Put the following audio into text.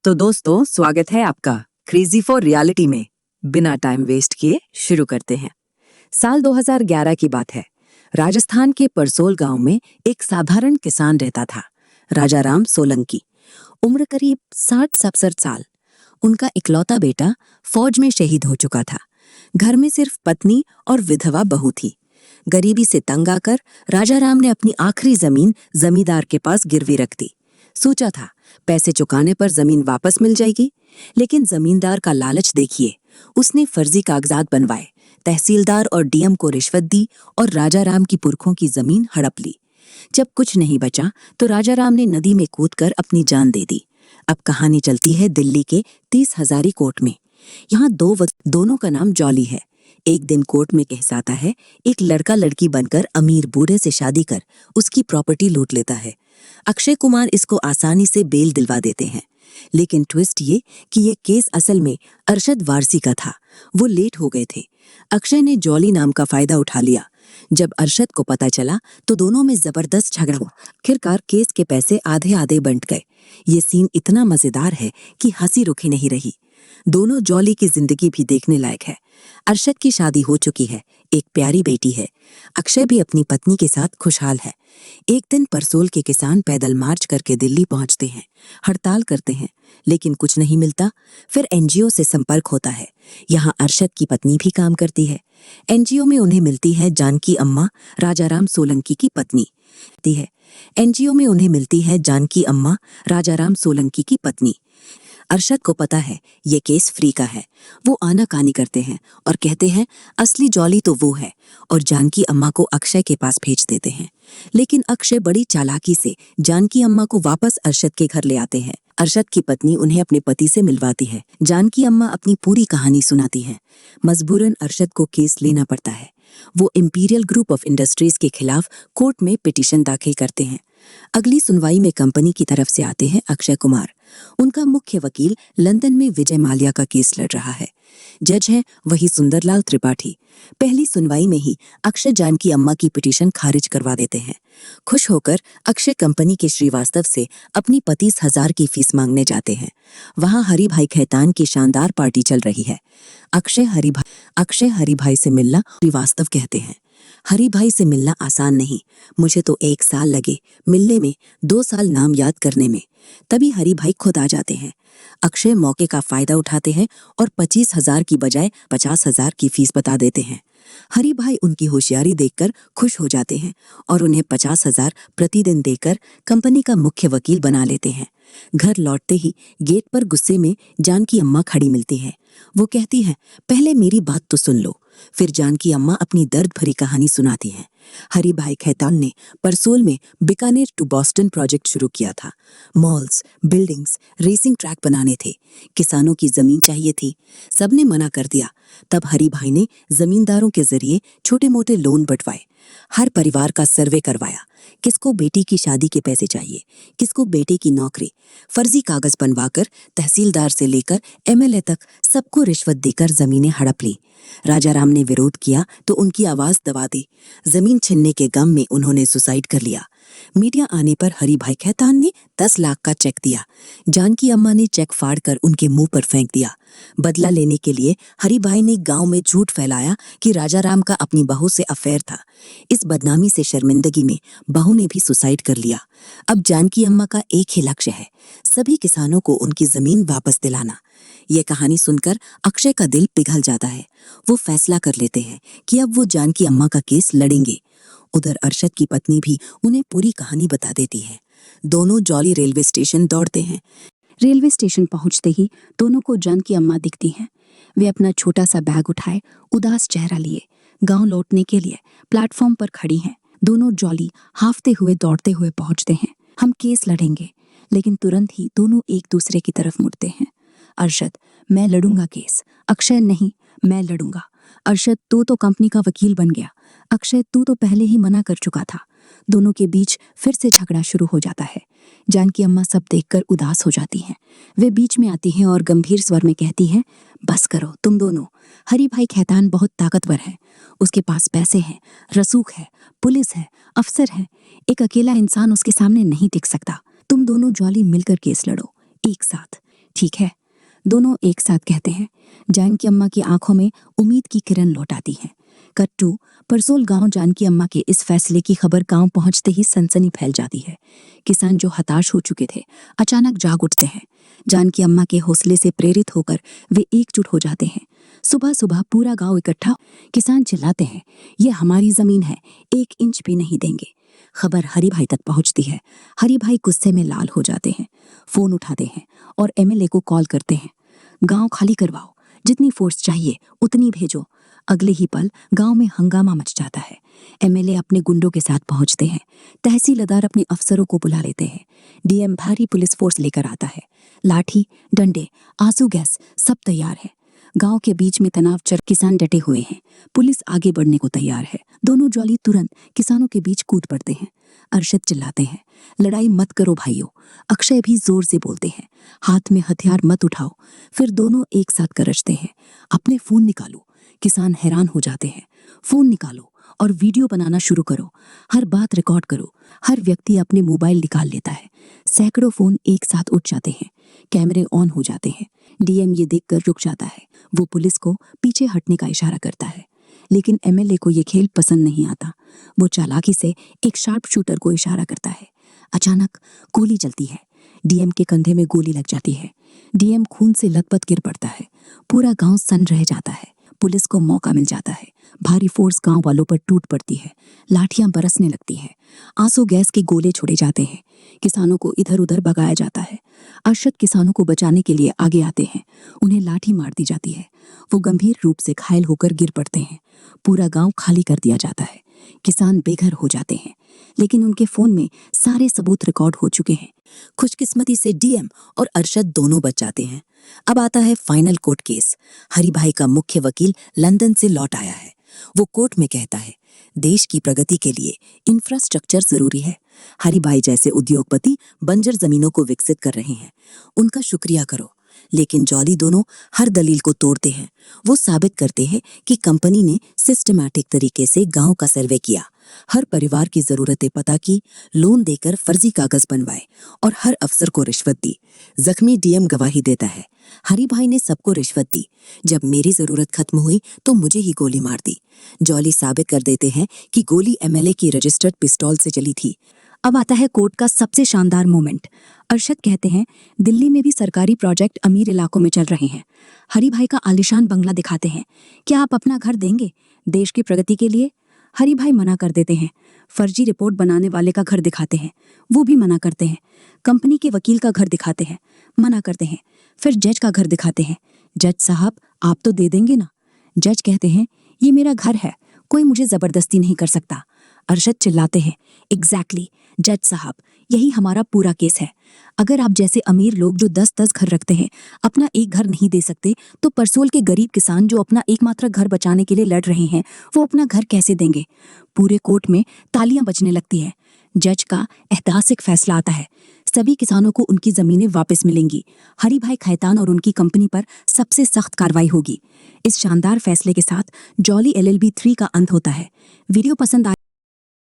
तो दोस्तों, स्वागत है आपका क्रेजी फॉर रियलिटी में। बिना टाइम वेस्ट किए शुरू करते हैं। साल 2011 की बात है। राजस्थान के परसोल गांव में एक साधारण किसान रहता था, राजा राम सोलंकी। उम्र करीब 60-67 साल। उनका इकलौता बेटा फौज में शहीद हो चुका था। घर में सिर्फ पत्नी और विधवा बहू थी। गरीबी से तंग आकर राजा राम ने अपनी आखिरी जमीन जमींदार के पास गिरवी रख दी। सोचा था पैसे चुकाने पर जमीन वापस मिल जाएगी, लेकिन जमींदार का लालच देखिए। उसने फर्जी कागजात बनवाए, तहसीलदार और डीएम को रिश्वत दी और राजा राम की पुरखों की जमीन हड़प ली। जब कुछ नहीं बचा तो राजा राम ने नदी में कूदकर अपनी जान दे दी। अब कहानी चलती है दिल्ली के 30 हजारी कोर्ट में। यहाँ दोनों का नाम जॉली है। एक दिन कोर्ट में केस आता है, एक लड़का लड़की बनकर अमीर बूढ़े से शादी कर उसकी प्रॉपर्टी लूट लेता है। अक्षय कुमार इसको आसानी से बेल दिलवा देते हैं, लेकिन ट्विस्ट ये कि ये केस असल में अरशद वारसी का था। वो लेट हो गए थे। अक्षय ने जॉली नाम का फायदा उठा लिया। जब अरशद को पता चला तो दोनों में जबरदस्त झगड़ा हुआ। आखिरकार केस के पैसे आधे आधे बंट गए। ये सीन इतना मजेदार है कि हंसी रुकी नहीं रही। दोनों जॉली की जिंदगी भी देखने लायक है। अरशद की शादी हो चुकी है, एक प्यारी बेटी है। अक्षय भी अपनी पत्नी के साथ खुशहाल है। एक दिन परसोल के किसान पैदल मार्च करके दिल्ली पहुंचते हैं, हड़ताल करते हैं, लेकिन कुछ नहीं मिलता। फिर एनजीओ से संपर्क होता है। यहाँ अरशद की पत्नी भी काम करती है। एनजीओ में उन्हें मिलती है जानकी अम्मा, राजाराम सोलंकी की पत्नी। एनजीओ में उन्हें मिलती है जानकी अम्मा, राजाराम सोलंकी की पत्नी। अरशद को पता है ये केस फ्री का है। वो आनाकानी करते हैं और कहते हैं असली जॉली तो वो है, और जानकी अम्मा को अक्षय के पास भेज देते हैं। लेकिन अक्षय बड़ी चालाकी से जानकी अम्मा को वापस अरशद के घर ले आते हैं। अरशद की पत्नी उन्हें अपने पति से मिलवाती है। जानकी अम्मा अपनी पूरी कहानी सुनाती हैं। मजबूरन अरशद को केस लेना पड़ता है। वो इंपीरियल ग्रुप ऑफ इंडस्ट्रीज के खिलाफ कोर्ट में पिटीशन दाखिल करते हैं। अगली सुनवाई में कंपनी की तरफ से आते हैं अक्षय कुमार। उनका मुख्य वकील लंदन में विजय माल्या का केस लड़ रहा है। जज है वही सुंदरलाल त्रिपाठी। पहली सुनवाई में ही अक्षय जानकी अम्मा की पिटीशन खारिज करवा देते हैं। खुश होकर अक्षय कंपनी के श्रीवास्तव से अपनी 25,000 की फीस मांगने जाते हैं। वहां हरि भाई खैतान की शानदार पार्टी चल रही है। अक्षय हरि भाई से मिलना श्रीवास्तव कहते हैं। हरि भाई से मिलना आसान नहीं, मुझे तो 1 साल लगे मिलने में, 2 साल नाम याद करने में। तभी हरि भाई खुद आ जाते हैं। अक्षय मौके का फायदा उठाते हैं और 25,000 की बजाय 50,000 की फीस बता देते हैं। हरि भाई उनकी होशियारी देखकर खुश हो जाते हैं और उन्हें 50,000 प्रतिदिन देकर कंपनी का मुख्य वकील बना लेते हैं। घर लौटते ही गेट पर गुस्से में जानकी अम्मा खड़ी मिलती है। वो कहती है पहले मेरी बात तो सुन लो। फिर जानकी अम्मा अपनी दर्द भरी कहानी सुनाती हैं। हरि भाई खैतान ने परसोल में बीकानेर टू बॉस्टन प्रोजेक्ट शुरू किया था। मॉल्स, बिल्डिंग्स, रेसिंग ट्रैक बनाने थे। किसानों की जमीन चाहिए थी, सबने मना कर दिया। तब हरि भाई ने जमींदारों के जरिए छोटे मोटे लोन बंटवाए। हर परिवार का सर्वे करवाया। किसको बेटी की शादी के पैसे चाहिए, किसको बेटे की नौकरी। फर्जी कागज बनवाकर तहसीलदार से लेकर एमएलए तक सबको रिश्वत देकर जमीनें हड़प ली। राजा राम ने विरोध किया तो उनकी आवाज दबा दी। जमीन छीनने के गम में उन्होंने सुसाइड कर लिया। मीडिया आने पर हरि भाई खैतान ने 10 लाख का चेक दिया। जानकी अम्मा ने चेक फाड़कर उनके मुंह पर फेंक दिया। बदला लेने के लिए हरि भाई ने गांव में झूठ फैलाया कि राजा राम का अपनी बहू से अफेयर था। इस बदनामी से शर्मिंदगी में बहू ने भी सुसाइड कर लिया। अब जानकी अम्मा का एक ही लक्ष्य है, सभी किसानों को उनकी जमीन वापस दिलाना। ये कहानी सुनकर अक्षय का दिल पिघल जाता है। वो फैसला कर लेते हैं कि अब वो जानकी अम्मा का केस लड़ेंगे। उधर अरशद की पत्नी भी उन्हें पूरी कहानी बता देती है। दोनों जॉली रेलवे स्टेशन दौड़ते हैं। रेलवे स्टेशन पहुंचते ही दोनों को जानकी अम्मा दिखती हैं। वे अपना छोटा सा बैग उठाए, उदास चेहरा लिए गांव लौटने के लिए प्लेटफॉर्म पर खड़ी हैं। दोनों जॉली हाफते हुए दौड़ते हुए पहुंचते हैं। हम केस लड़ेंगे, लेकिन तुरंत ही दोनों एक दूसरे की तरफ मुड़ते हैं। अरशद, मैं लड़ूंगा केस। अक्षय, नहीं, मैं लड़ूंगा। अरशद, तू तो कंपनी का वकील बन गया। अक्षय, तू तो पहले ही मना कर चुका था। दोनों के बीच फिर से झगड़ा शुरू हो जाता है। जानकी अम्मा सब देखकर उदास हो जाती हैं। वे बीच में आती हैं और गंभीर स्वर में कहती हैं, बस करो तुम दोनों। हरि भाई खैतान बहुत ताकतवर है। उसके पास पैसे हैं, रसूख है, पुलिस है, अफसर है। एक अकेला इंसान उसके सामने नहीं टिक सकता। तुम दोनों जॉली मिलकर केस लड़ो, एक साथ। ठीक है, दोनों एक साथ कहते हैं। जानकी अम्मा की आंखों में उम्मीद की किरण लौट आती है। कट टू परसोल गांव। जानकी अम्मा के इस फैसले की खबर गांव पहुंचते ही सनसनी फैल जाती है। किसान जो हताश हो चुके थे अचानक जाग उठते हैं। जानकी अम्मा के हौसले से प्रेरित होकर वे एकजुट हो जाते हैं। सुबह सुबह पूरा गांव इकट्ठा। किसान चिल्लाते हैं, ये हमारी जमीन है, 1 इंच भी नहीं देंगे। खबर हरि भाई तक पहुंचती है। हरि भाई गुस्से में लाल हो जाते हैं, फोन उठाते हैं और एमएलए को कॉल करते हैं। गांव खाली करवाओ, जितनी फोर्स चाहिए उतनी भेजो। अगले ही पल गांव में हंगामा मच जाता है। एमएलए अपने गुंडों के साथ पहुंचते हैं। तहसीलदार अपने अफसरों को बुला लेते हैं। डीएम भारी पुलिस फोर्स लेकर आता है। लाठी, डंडे, आंसू गैस सब तैयार है। गांव के बीच में तनाव चर। किसान डटे हुए हैं। पुलिस आगे बढ़ने को तैयार है। दोनों जॉली तुरंत किसानों के बीच कूद पड़ते हैं। अरशद चिल्लाते हैं, लड़ाई मत करो भाइयों। अक्षय भी जोर से बोलते हैं, हाथ में हथियार मत उठाओ। फिर दोनों एक साथ गरजते हैं, अपने फोन निकालो। किसान हैरान हो जाते हैं। फोन निकालो और वीडियो बनाना शुरू करो। हर बात रिकॉर्ड करो। हर व्यक्ति अपने मोबाइल निकाल लेता है। सैकड़ों फोन एक साथ उठ जाते हैं। कैमरे ऑन हो जाते हैं। डीएम ये देखकर रुक जाता है। वो पुलिस को पीछे हटने का इशारा करता है, लेकिन एमएलए को ये खेल पसंद नहीं आता। वो चालाकी से एक शार्प शूटर को इशारा करता है। अचानक गोली चलती है। डीएम के कंधे में गोली लग जाती है। डीएम खून से लथपथ गिर पड़ता है। पूरा गांव सन्न रह जाता है। पुलिस को मौका मिल जाता है। भारी फोर्स गांव वालों पर टूट पड़ती है। लाठियां बरसने लगती है। आंसू गैस के गोले छोड़े जाते हैं। किसानों को इधर उधर भगाया जाता है। अरशद किसानों को बचाने के लिए आगे आते हैं। उन्हें लाठी मार दी जाती है। वो गंभीर रूप से घायल होकर गिर पड़ते हैं। पूरा गांव खाली कर दिया जाता है। किसान बेघर हो जाते हैं, लेकिन उनके फोन में सारे सबूत रिकॉर्ड हो चुके हैं। खुशकिस्मती से डीएम और अरशद दोनों बच जाते हैं। अब आता है फाइनल कोर्ट केस। हरि भाई का मुख्य वकील लंदन से लौट आया है। वो कोर्ट में कहता है, देश की प्रगति के लिए इंफ्रास्ट्रक्चर जरूरी है। हरि भाई जैसे उद्योगपति बंजर जमीनों को विकसित कर रहे हैं, उनका शुक्रिया करो। लेकिन जॉली दोनों हर दलील को तोड़ते हैं। वो साबित करते हैं कि कंपनी ने सिस्टमैटिक तरीके से गांव का सर्वे किया, हर परिवार की जरूरतें पता की, लोन देकर फर्जी कागज बनवाए और हर अफसर को रिश्वत दी। जख्मी डीएम गवाही देता है, हरि भाई ने सबको रिश्वत दी। जब मेरी जरूरत खत्म हुई तो मुझे ही गोली मार दी। जॉली साबित कर देते हैं कि गोली एमएलए की रजिस्टर्ड पिस्तौल से चली थी। अब आता है कोर्ट का सबसे शानदार मोमेंट। अरशद कहते हैं, दिल्ली में भी सरकारी प्रोजेक्ट अमीर इलाकों में चल रहे हैं। हरि भाई का आलीशान बंगला दिखाते हैं। क्या आप अपना घर देंगे देश की प्रगति के लिए? हरि भाई मना कर देते हैं। फर्जी रिपोर्ट बनाने वाले का घर दिखाते हैं, वो भी मना करते हैं। कंपनी के वकील का घर दिखाते हैं, मना करते हैं। फिर जज का घर दिखाते हैं। जज साहब, आप तो दे देंगे ना? जज कहते हैं, ये मेरा घर है, कोई मुझे जबरदस्ती नहीं कर सकता। अरशद चिल्लाते हैं, एग्जैक्टली जज साहब, यही हमारा पूरा केस है। अगर आप जैसे अमीर लोग जो 10-10 घर रखते हैं अपना एक घर नहीं दे सकते, तो परसोल के गरीब किसान जो अपना एकमात्र घर बचाने के लिए लड़ रहे हैं, वो अपना घर कैसे देंगे? पूरे कोर्ट में तालियां बजने लगती है। जज का ऐतिहासिक फैसला आता है, सभी किसानों को उनकी जमीनें वापस मिलेंगी। हरि भाई खैतान और उनकी कंपनी पर सबसे सख्त कार्रवाई होगी। इस शानदार फैसले के साथ जॉली LLB 3 का अंत होता है। वीडियो पसंद आए